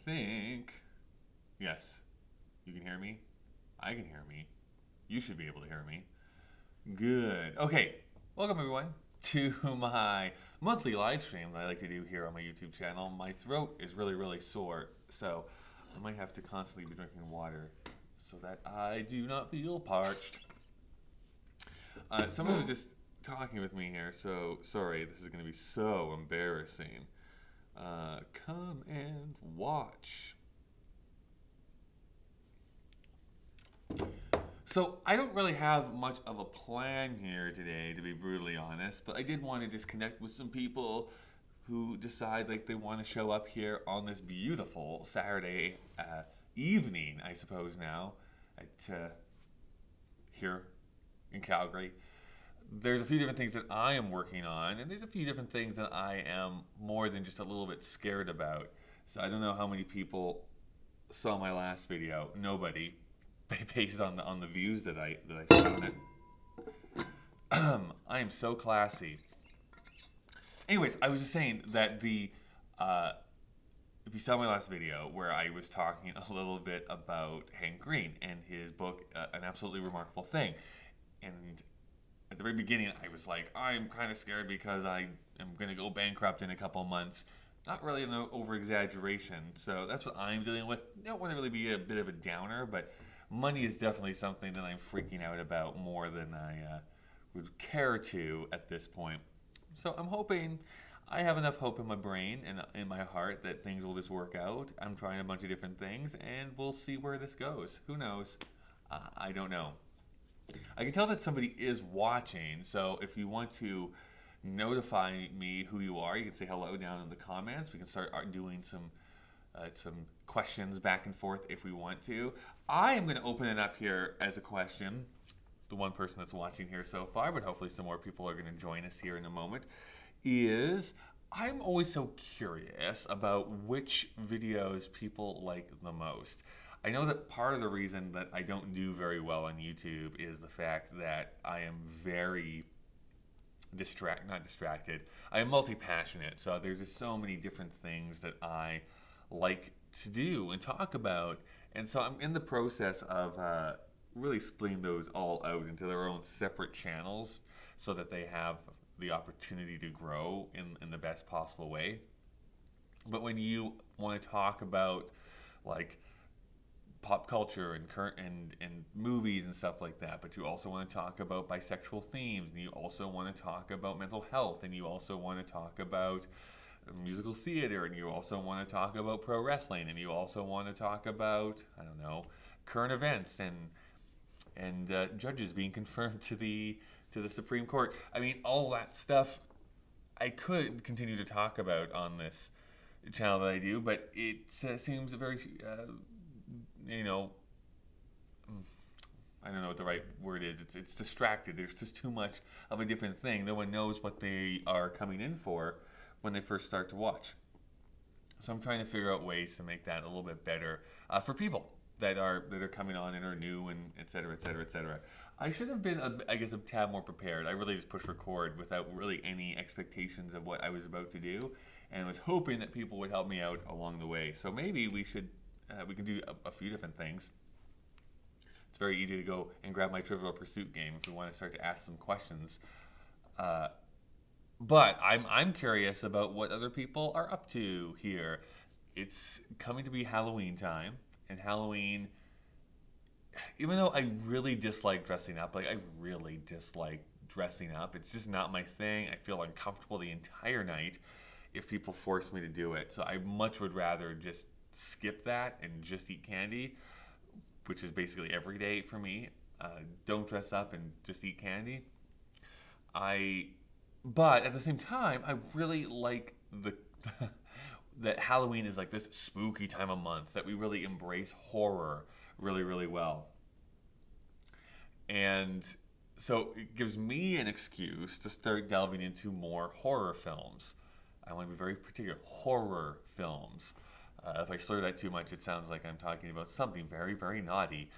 think, yes, you can hear me. I can hear me. You should be able to hear me. Good. Okay, welcome everyone to my monthly live stream that I like to do here on my YouTube channel. My throat is really sore, so I might have to constantly be drinking water so that I do not feel parched. Someone was just talking with me here, so sorry, this is going to be so embarrassing. Come and watch. So I don't really have much of a plan here today, to be brutally honest, but I did want to just connect with some people who decide like they want to show up here on this beautiful Saturday evening, I suppose now, at here in Calgary. There's a few different things that I am working on, and there's a few different things that I am more than just a little bit scared about. So I don't know how many people saw my last video. Nobody, based on the views that I saw on it. I am so classy. Anyways, I was just saying that if you saw my last video where I was talking a little bit about Hank Green and his book, An Absolutely Remarkable Thing, and at the very beginning, I was like, I'm kind of scared because I am going to go bankrupt in a couple months. Not really an over-exaggeration. So that's what I'm dealing with. I don't want to really be a bit of a downer, but money is definitely something that I'm freaking out about more than I would care to at this point. So I'm hoping, I have enough hope in my brain and in my heart that things will just work out. I'm trying a bunch of different things, and we'll see where this goes. Who knows? I don't know. I can tell that somebody is watching, so if you want to notify me who you are, you can say hello down in the comments. We can start doing some questions back and forth if we want to. I am going to open it up here as a question. The one person that's watching here so far, but hopefully some more people are going to join us here in a moment, is I'm always so curious about which videos people like the most. I know that part of the reason that I don't do very well on YouTube is the fact that I am very not distracted. I am multi-passionate, so there's just so many different things that I like to do and talk about. And so I'm in the process of really splitting those all out into their own separate channels so that they have the opportunity to grow in the best possible way. But when you want to talk about like pop culture and current and movies and stuff like that, but you also want to talk about bisexual themes, and you also want to talk about mental health, and you also want to talk about musical theater, and you also want to talk about pro wrestling, and you also want to talk about, I don't know, current events and judges being confirmed to the Supreme Court. I mean, all that stuff I could continue to talk about on this channel that I do, but it seems very you know, I don't know what the right word is. It's distracted. There's just too much of a different thing. No one knows what they are coming in for when they first start to watch. So I'm trying to figure out ways to make that a little bit better for people that are coming on and are new, and et cetera, et cetera, et cetera. I should have been, I guess, a tad more prepared. I really just pushed record without really any expectations of what I was about to do, and was hoping that people would help me out along the way. So maybe we should. We can do a few different things. It's very easy to go and grab my Trivial Pursuit game if we want to start to ask some questions. But I'm curious about what other people are up to here. It's coming to be Halloween time, and Halloween, even though I really dislike dressing up, like I really dislike dressing up, it's just not my thing. I feel uncomfortable the entire night if people force me to do it. So I much would rather just skip that and just eat candy, which is basically every day for me. Don't dress up and just eat candy. But at the same time, I really like that Halloween is like this spooky time of month, that we really embrace horror really well. And so it gives me an excuse to start delving into more horror films. I want to be very particular. Horror films. If I slur that too much, it sounds like I'm talking about something very naughty.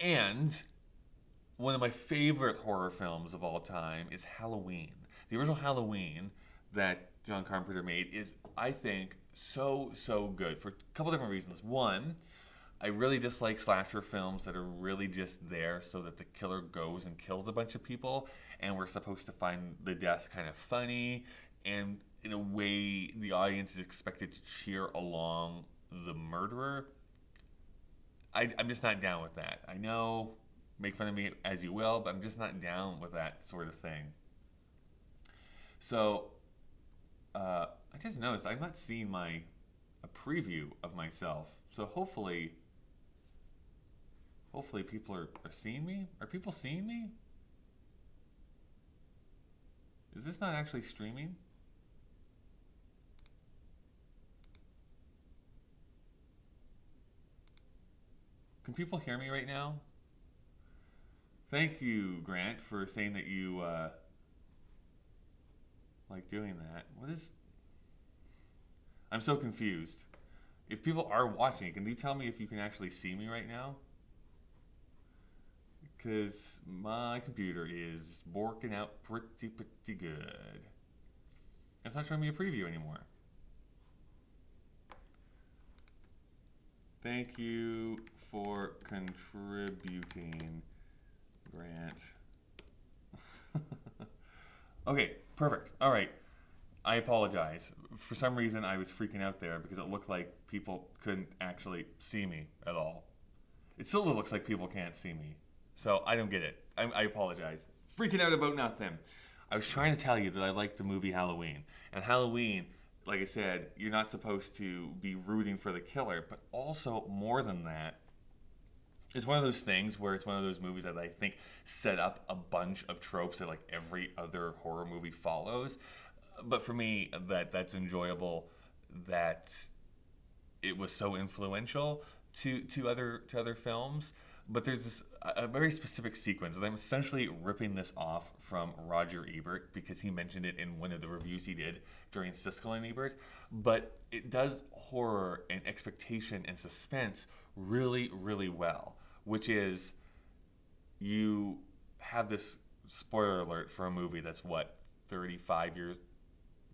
And one of my favorite horror films of all time is Halloween. The original Halloween that John Carpenter made is, I think, so good for a couple different reasons. One, I really dislike slasher films that are really just there so that the killer goes and kills a bunch of people, and we're supposed to find the deaths kind of funny, and in a way, the audience is expected to cheer along the murderer. I'm just not down with that. I know, make fun of me as you will, but I'm just not down with that sort of thing. So, I just noticed I'm not seeing a preview of myself. So hopefully people are seeing me. Are people seeing me? Is this not actually streaming? Can people hear me right now? Thank you, Grant, for saying that you like doing that. What is... I'm so confused. If people are watching, can you tell me if you can actually see me right now? Because my computer is working out pretty good. It's not showing me a preview anymore. Thank you for contributing, Grant. Okay, perfect. All right. I apologize. For some reason, I was freaking out there because it looked like people couldn't actually see me at all. It still looks like people can't see me. So I don't get it. I apologize. Freaking out about nothing. I was trying to tell you that I like the movie Halloween. And Halloween, like I said, you're not supposed to be rooting for the killer, but also more than that, it's one of those things where it's one of those movies that I think set up a bunch of tropes that like every other horror movie follows. But for me, that's enjoyable. That it was so influential to other films. But there's this a very specific sequence, and I'm essentially ripping this off from Roger Ebert because he mentioned it in one of the reviews he did during Siskel and Ebert. But it does horror and expectation and suspense really, really well, which is you have this spoiler alert for a movie that's what 35 years,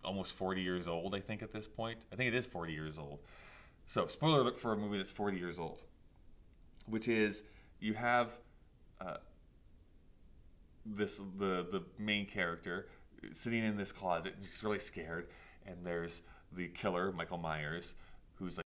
almost 40 years old, I think at this point. I think it is 40 years old. So spoiler alert for a movie that's 40 years old, which is you have the main character sitting in this closet. He's really scared, and there's the killer, Michael Myers, who's like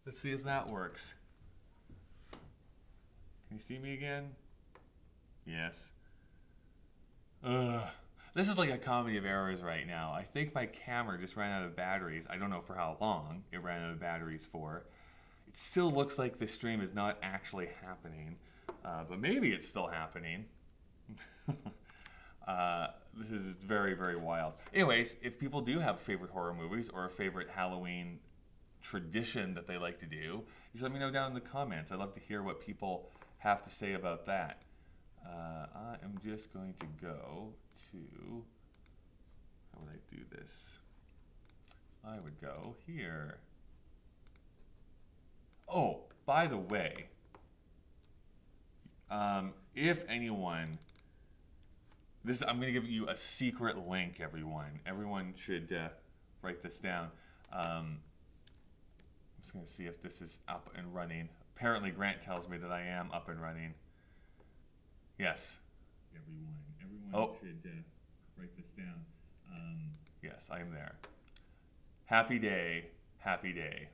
Let's see if that works. Can you see me again? Yes. Ugh. This is like a comedy of errors right now. I think my camera just ran out of batteries. I don't know for how long it ran out of batteries for. It still looks like the stream is not actually happening, but maybe it's still happening. This is very, very wild. Anyways, if people do have favorite horror movies or a favorite Halloween tradition that they like to do, just let me know down in the comments. I'd love to hear what people have to say about that. I am just going to go to, how would I do this? I would go here. Oh, by the way, if anyone, I'm going to give you a secret link, everyone. Everyone should write this down. I'm just going to see if this is up and running. Apparently, Grant tells me that I am up and running. Yes. Everyone should write this down. Yes, I am there. Happy day, happy day.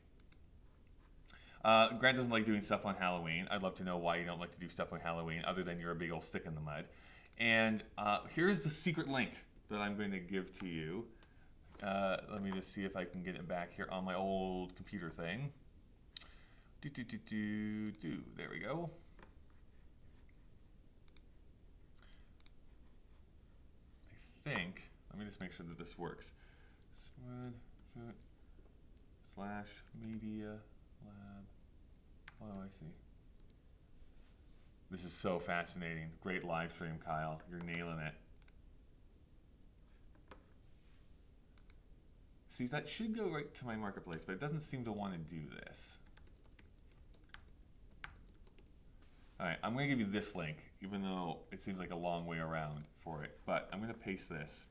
Grant doesn't like doing stuff on Halloween. I'd love to know why you don't like to do stuff on Halloween, other than you're a big old stick in the mud. And here's the secret link that I'm going to give to you. Let me just see if I can get it back here on my old computer thing. There we go. I think, let me just make sure that this works. /media lab. Oh, I see. This is so fascinating. Great live stream, Kyle. You're nailing it. See, that should go right to my marketplace, but it doesn't seem to want to do this. All right, I'm going to give you this link, even though it seems like a long way around for it. But I'm going to paste this.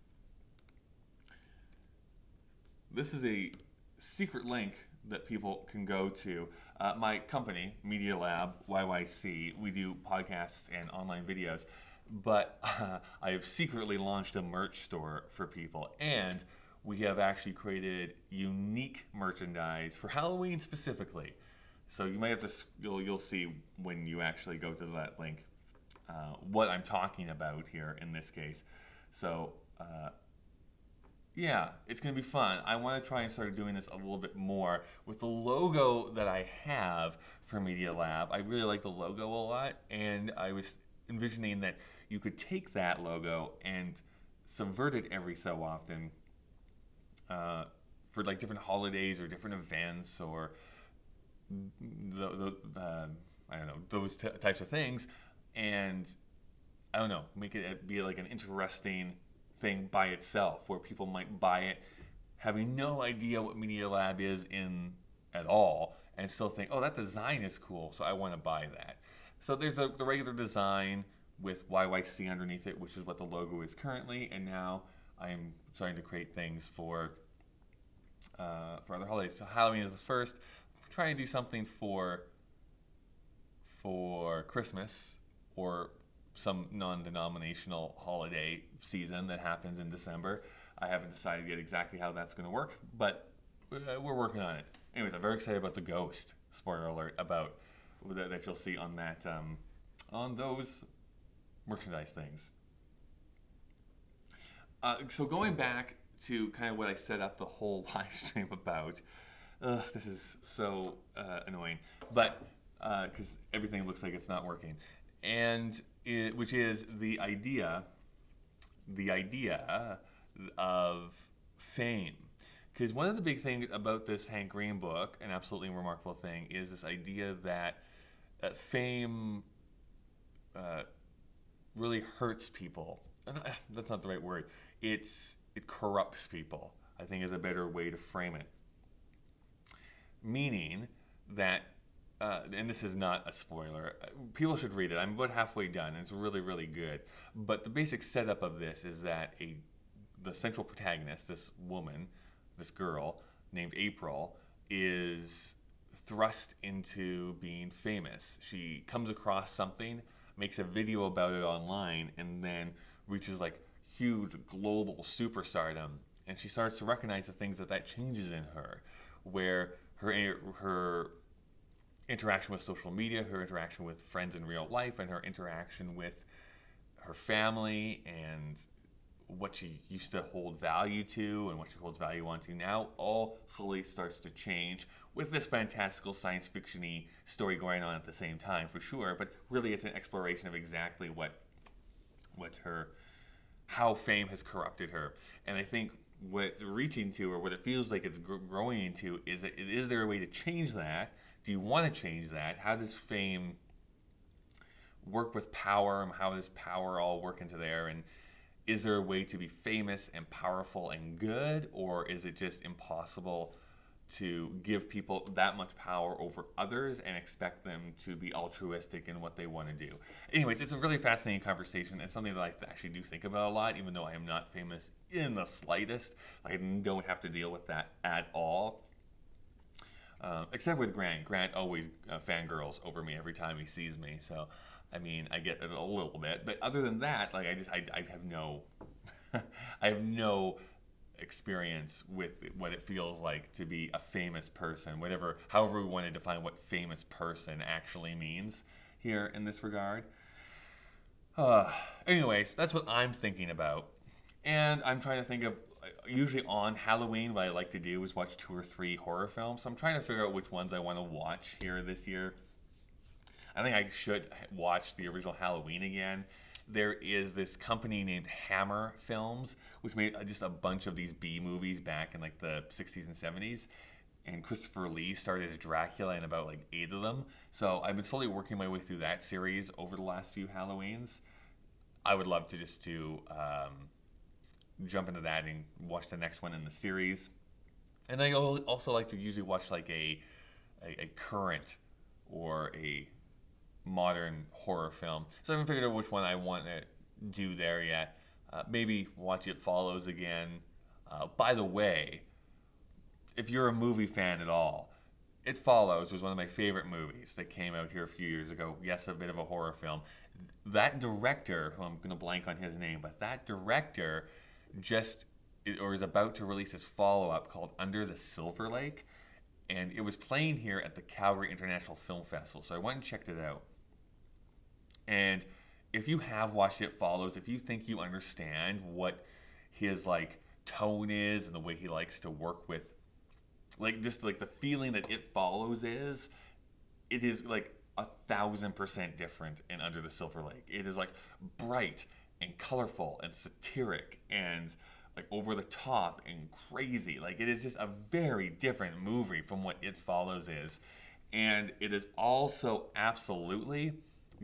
This is a secret link that people can go to. My company, Media Lab, YYC, we do podcasts and online videos. But I have secretly launched a merch store for people. And we have actually created unique merchandise for Halloween specifically. So you might have to, you'll see when you actually go to that link what I'm talking about here in this case. So yeah, it's going to be fun. I want to try and start doing this a little bit more. With the logo that I have for Media Lab, I really like the logo a lot, and I was envisioning that you could take that logo and subvert it every so often for like different holidays or different events or I don't know, those types of things, and I don't know, make it be like an interesting thing by itself where people might buy it having no idea what Media Lab is in at all and still think, oh, that design is cool, so I want to buy that. So there's the regular design with YYC underneath it, which is what the logo is currently, and now I'm starting to create things for other holidays. So Halloween is the first. Trying to do something for Christmas or some non-denominational holiday season that happens in December. I haven't decided yet exactly how that's going to work, but we're working on it. Anyways, I'm very excited about the ghost. Spoiler alert about that you'll see on that on those merchandise things. So going back to kind of what I set up the whole live stream about. This is so annoying, but because everything looks like it's not working, and which is the idea of fame. Because one of the big things about this Hank Green book, an absolutely remarkable thing, is this idea that fame really hurts people. That's not the right word. It corrupts people, I think, is a better way to frame it. Meaning that, and this is not a spoiler, people should read it. I'm about halfway done, and it's really, really good. But the basic setup of this is that the central protagonist, this woman, this girl named April, is thrust into being famous. She comes across something, makes a video about it online, and then reaches like huge global superstardom. And she starts to recognize the things that changes in her, where her interaction with social media, her interaction with friends in real life, and her interaction with her family, and what she used to hold value to and what she holds value onto now all slowly starts to change, with this fantastical science fiction-y story going on at the same time, for sure. But really, it's an exploration of exactly what her, how fame has corrupted her. And I think what it's reaching to, or what it feels like it's growing into, is there a way to change that? Do you want to change that? How does fame work with power, and how does power all work into there? And is there a way to be famous and powerful and good, or is it just impossible to give people that much power over others and expect them to be altruistic in what they want to do? Anyways, it's a really fascinating conversation. It's something that I actually do think about a lot, even though I am not famous in the slightest. I don't have to deal with that at all. Except with Grant. Grant always fangirls over me every time he sees me. So, I mean, I get it a little bit. But other than that, like, I have no, I have no experience with what it feels like to be a famous person, however we want to define what famous person actually means here in this regard. Anyways, that's what I'm thinking about. And I'm trying to think of, usually on Halloween, what I like to do is watch 2 or 3 horror films. So I'm trying to figure out which ones I want to watch here this year. I think I should watch the original Halloween again. There is this company named Hammer Films, which made just a bunch of these B movies back in like the 60s and 70s. And Christopher Lee starred as Dracula in about like 8 of them. So I've been slowly working my way through that series over the last few Halloweens. I would love to just jump into that and watch the next one in the series. And I also like to usually watch like a current or a modern horror film. So I haven't figured out which one I want to do there yet. Maybe watch It Follows again. By the way, if you're a movie fan at all, It Follows was one of my favorite movies that came out here a few years ago. Yes, a bit of a horror film. That director, who I'm going to blank on his name, but that director is about to release his follow-up called Under the Silver Lake, and it was playing here at the Calgary International Film Festival, so I went and checked it out. And if you have watched It Follows, if you think you understand what his like tone is and the way he likes to work with, like just like the feeling that It Follows is, it is like 1,000% different in Under the Silver Lake. It is like bright and colorful and satiric and like over the top and crazy. Like, it is just a very different movie from what It Follows is. And it is also absolutely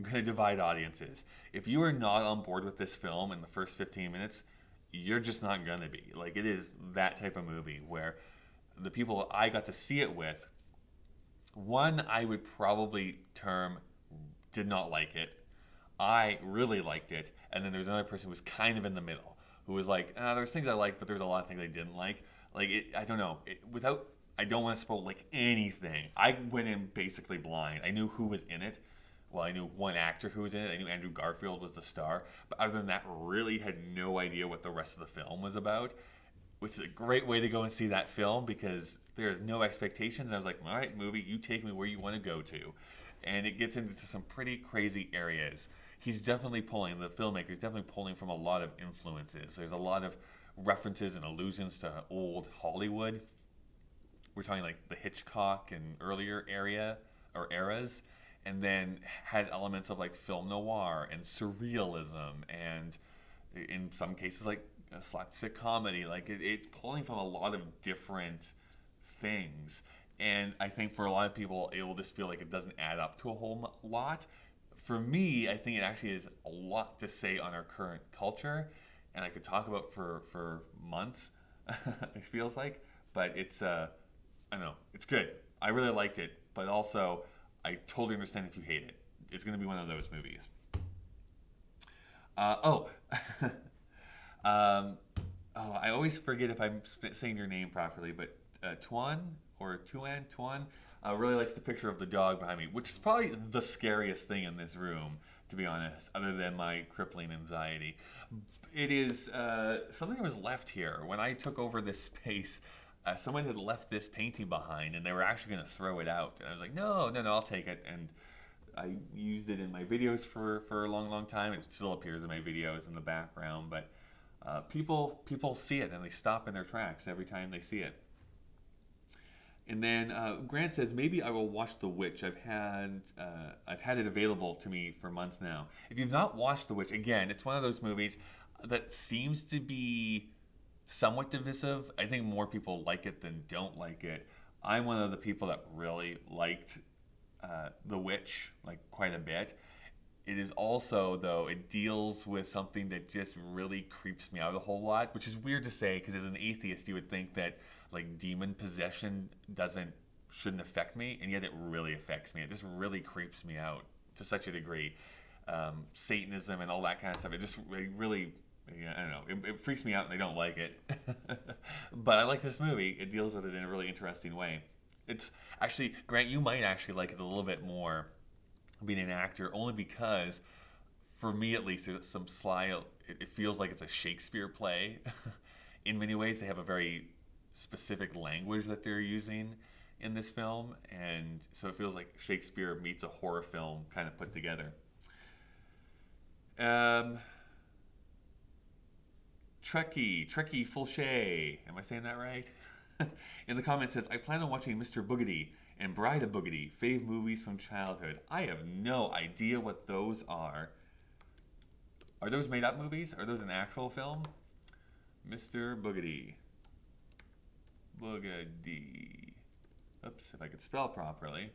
going to divide audiences. If you are not on board with this film in the first 15 minutes, you're just not going to be. Like, it is that type of movie where the people I got to see it with, one I would probably term did not like it. I really liked it. And then there's another person who was kind of in the middle, who was like, there's things I liked, but there's a lot of things I didn't like. Like, I don't know. I don't want to spoil like anything. I went in basically blind. I knew who was in it. Well, I knew one actor who was in it. I knew Andrew Garfield was the star. But other than that, really had no idea what the rest of the film was about, which is a great way to go and see that film because there's no expectations. And I was like, all right, movie, you take me where you want to go to. And it gets into some pretty crazy areas. The filmmaker's definitely pulling from a lot of influences. There's a lot of references and allusions to old Hollywood. We're talking like the Hitchcock and earlier eras. And then has elements of like film noir and surrealism, and in some cases like a slapstick comedy. Like it's pulling from a lot of different things, and I think for a lot of people it will just feel like it doesn't add up to a whole lot. For me, I think it actually is a lot to say on our current culture, and I could talk about for months. It feels like, but it's I don't know, it's good. I really liked it, but also I totally understand if you hate it. It's going to be one of those movies. I always forget if I'm saying your name properly, but Tuan really likes the picture of the dog behind me, which is probably the scariest thing in this room, to be honest, other than my crippling anxiety. It is something that was left here. When I took over this space, someone had left this painting behind, and they were actually going to throw it out. And I was like, no, no, no, I'll take it. And I used it in my videos for a long, long time. It still appears in my videos in the background, but people see it and they stop in their tracks every time they see it. And then Grant says, maybe I will watch The Witch. I've had it available to me for months now. If you've not watched The Witch, again, it's one of those movies that seems to be somewhat divisive. I think more people like it than don't like it. I'm one of the people that really liked The Witch, like, quite a bit. It is also, though, it deals with something that just really creeps me out a whole lot, which is weird to say, because as an atheist, you would think that, like, demon possession shouldn't affect me, and yet it really affects me. It just really creeps me out to such a degree. Satanism and all that kind of stuff, it just really, I don't know, it freaks me out and I don't like it. But I like this movie. It deals with it in a really interesting way. It's actually, Grant, you might actually like it a little bit more being an actor, only because, for me at least, there's some sly, it feels like it's a Shakespeare play. In many ways, they have a very specific language that they're using in this film, and so it feels like Shakespeare meets a horror film kind of put together. Trekkie Fulshay, am I saying that right? In the comments says, I plan on watching Mr. Boogedy and Bride of Boogedy, fave movies from childhood. I have no idea what those are. Are those made up movies? Are those an actual film? Mr. Boogedy. Boogedy. Oops, if I could spell properly.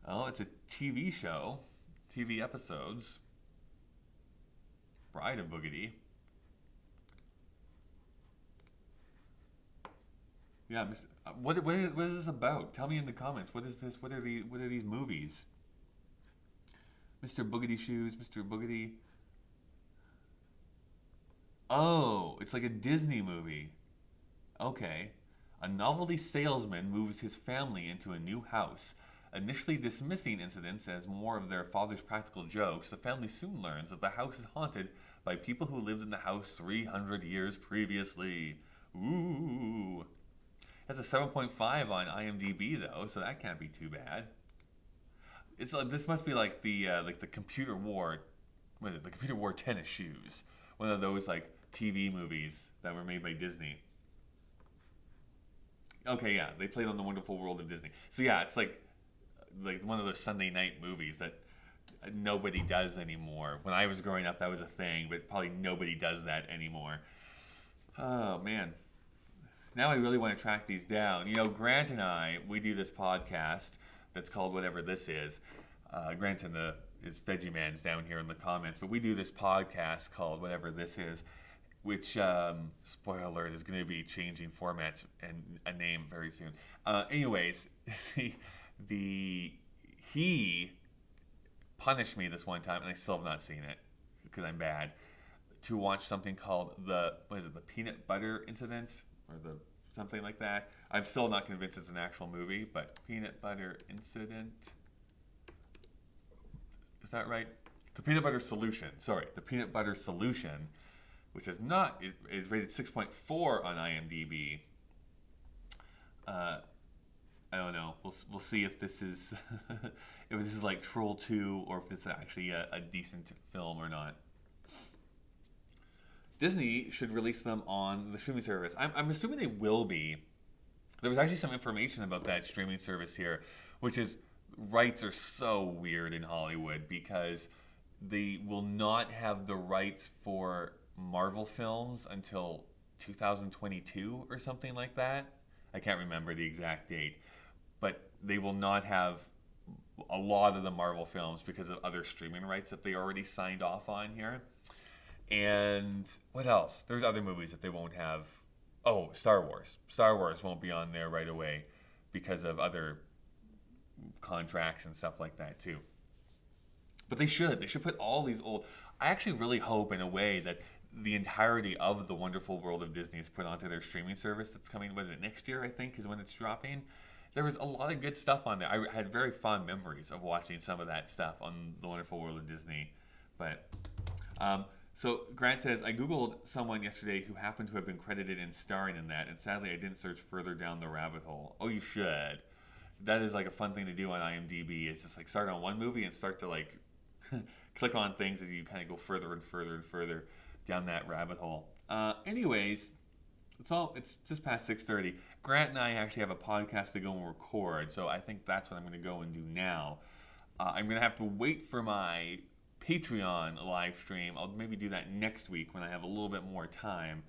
Oh, it's a TV show. TV episodes. Bride of Boogedy. Yeah, what is this about? Tell me in the comments. What is this? What are these movies? Mr. Boogedy Shoes, Mr. Boogedy. Oh, it's like a Disney movie. Okay. A novelty salesman moves his family into a new house. Initially dismissing incidents as more of their father's practical jokes, the family soon learns that the house is haunted by people who lived in the house 300 years previously. Ooh. That's a 7.5 on IMDb though, so that can't be too bad. It's this must be like the computer war, what is it? The computer war tennis shoes. One of those like TV movies that were made by Disney. Okay, yeah, they played on The Wonderful World of Disney. So yeah, it's like one of those Sunday night movies that nobody does anymore. When I was growing up, that was a thing, but probably nobody does that anymore. Oh man. Now I really want to track these down. You know, Grant and I, we do this podcast that's called Whatever This Is. Grant and his Veggie Man's down here in the comments, but we do this podcast called Whatever This Is, which, spoiler alert, is going to be changing formats and a name very soon. Anyways, he punished me this one time, and I still have not seen it because I'm bad, to watch something called the Peanut Butter Incident? Or something like that. I'm still not convinced it's an actual movie, but Peanut Butter Incident. Is that right? The Peanut Butter Solution. Sorry, the Peanut Butter Solution, which is rated 6.4 on IMDb. I don't know. We'll see if this is if this is like Troll 2 or if this is actually a decent film or not. Disney should release them on the streaming service. I'm assuming they will be. There was actually some information about that streaming service here, which is rights are so weird in Hollywood because they will not have the rights for Marvel films until 2022 or something like that. I can't remember the exact date, but they will not have a lot of the Marvel films because of other streaming rights that they already signed off on here. And what else? There's other movies that they won't have. Oh, Star Wars. Star Wars won't be on there right away because of other contracts and stuff like that too. But they should. They should put all these old... I actually really hope in a way that the entirety of The Wonderful World of Disney is put onto their streaming service that's coming, was it next year, I think, is when it's dropping. There was a lot of good stuff on there. I had very fond memories of watching some of that stuff on The Wonderful World of Disney. But... So Grant says, I Googled someone yesterday who happened to have been credited in starring in that, and sadly I didn't search further down the rabbit hole. Oh, you should. That is like a fun thing to do on IMDb. It's just like start on one movie and start to like click on things as you kind of go further and further and further down that rabbit hole. Anyways, it's just past 6:30. Grant and I actually have a podcast to go and record, so I think that's what I'm going to go and do now. I'm going to have to wait for my Patreon live stream. I'll maybe do that next week when I have a little bit more time.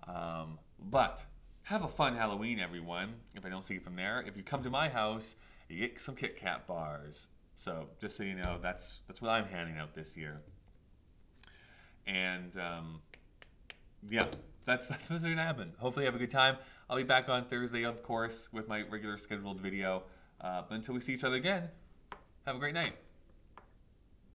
But have a fun Halloween, everyone. If I don't see you from there, if you come to my house, you get some Kit Kat bars. So just so you know, that's what I'm handing out this year. And yeah, that's what's going to happen. Hopefully you have a good time. I'll be back on Thursday, of course, with my regular scheduled video. But until we see each other again, have a great night.